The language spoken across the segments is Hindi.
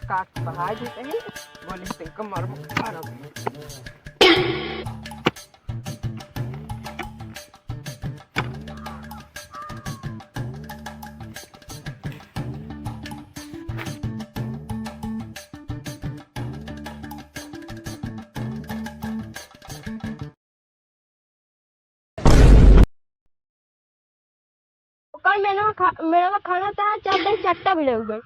काट बढ़ा देते हैं बोले तुमको मार मारो कल मेरा खाना था चार चट्टा भी ले गए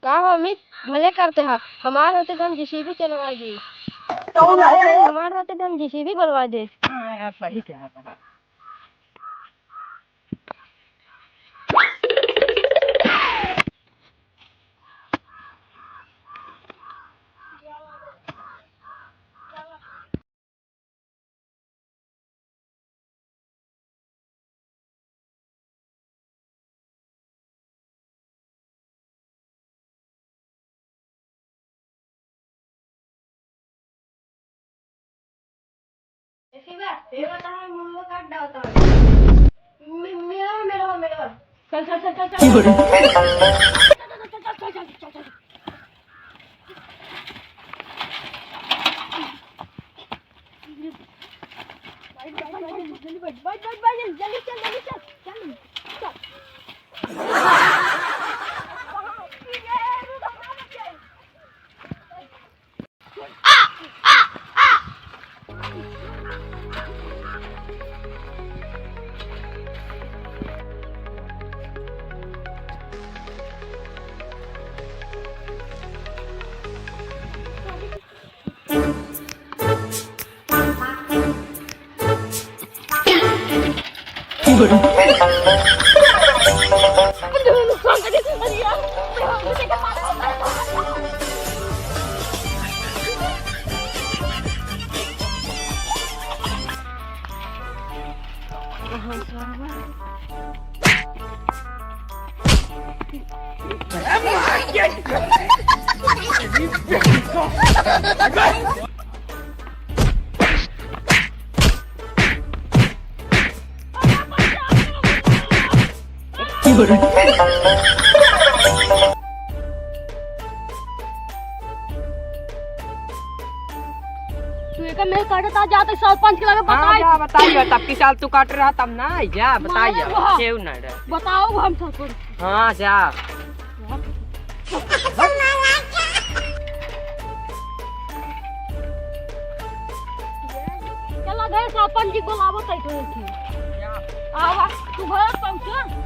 क्या अमित भले करते हैं हमारे होते तो हम जेसीबी चलवा दी हमारे होते तो हम जेसीबी बनवा दे यार सही क्या है ये बता मुंह काट डालता मेरा चल चल चल चल तू एक मेरे काटे ता जाते सरपंच के लगे बताइए तब की साल तू काट रहा तब ना जा बताइए क्यों ना बताओ हम सरपंच हां जा चला गए सरपंच जी बुलावो तई तो आवा तू घर पहुंच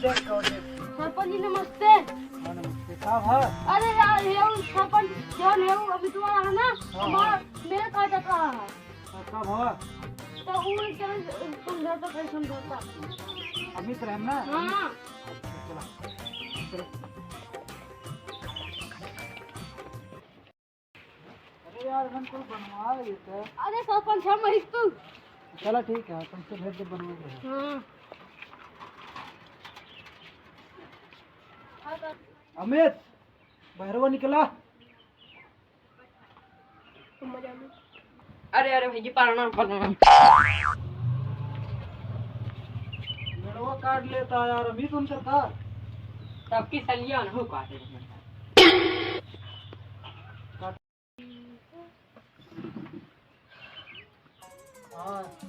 सरपंच जी नमस्ते अरे यार ये सरपंच जौन है अभी तुम्हारा है ना हमारा मेरे काटा रहा है कब हुआ तो वो चल तुम घर तो कैसे समझौता अमित रहना हां अरे यार हमको बनवा लेते अरे सरपंच हम ही तू चलो ठीक है तुमसे भेज दे बनवा दे हां अमित बाहर निकला अरे अरे भाई पालना लड़वा काट लेता यार अमित उनका था तब की सलिया ना हो काटे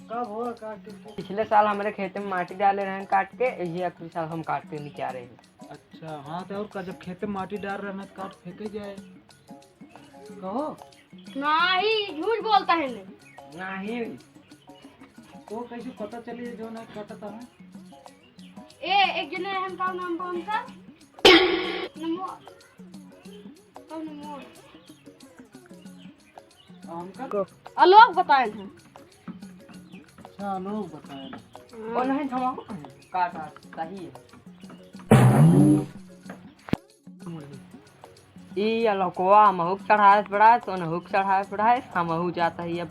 कब हुआ काट पिछले साल हमारे खेत में माटी डाले रहे काट के ये अगले साल हम काट के लेके आ रहे हैं अच्छा हाँ तो और का जब खेत में माटी डाल रहे हैं काट फेंके जाए कहो नहीं झूठ बोलता है नहीं तो कैसे पता चली जो ना काटता है एक जने हम का नाम कौन सा नमो कौन नमो हमका आलोक बताए हैं अच्छा आलोक बताए वो नहीं थमाओ काट सही है ये लकोवा महूक चढ़ाए पड़ा तो नहुक चढ़ाए पड़ा है समहू जाता है ये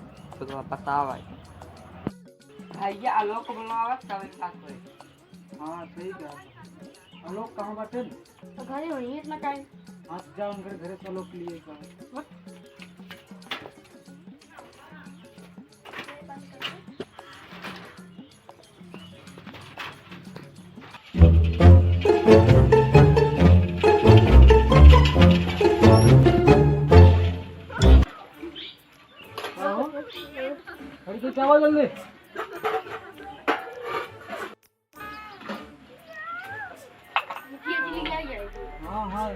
बताओ भाई भैया आलोक बुलावा तब साथ होए। हां सही कहा आलोक कहां बाटे तो घरे होई इतना टाइम आज जाओ उनके घरे चलो के लिए का अरे तो चावल जल्दी हाँ हाँ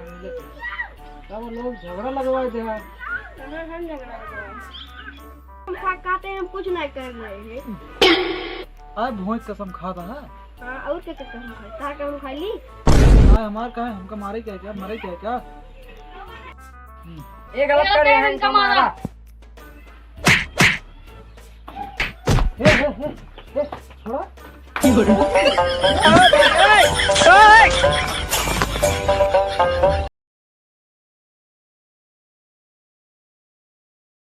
क्या वो लोग झगड़ा लगवाए थे हम खाते हैं हम कुछ नहीं कर रहे हैं आज भोज कसम खाता है हाँ और क्या कसम खाए कहा हम खा ली हाँ हमार कहा हमका मारे क्या मरे क्या ये गलत कर रहे हैं इनका मारा छोड़ा